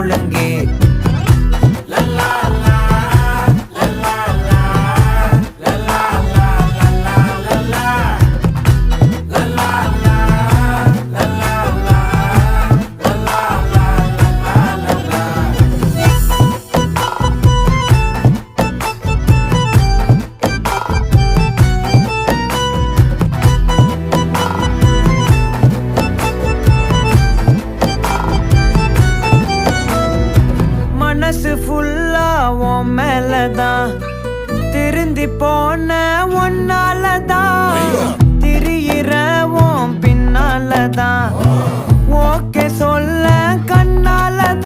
ஒழுங்கு. மனசு ஃபுல்லா உன் மேலதான், திருந்தி போன ஒன்னாலதான், திரியிற உன் பின்னாலதான், ஓகே சொல்ல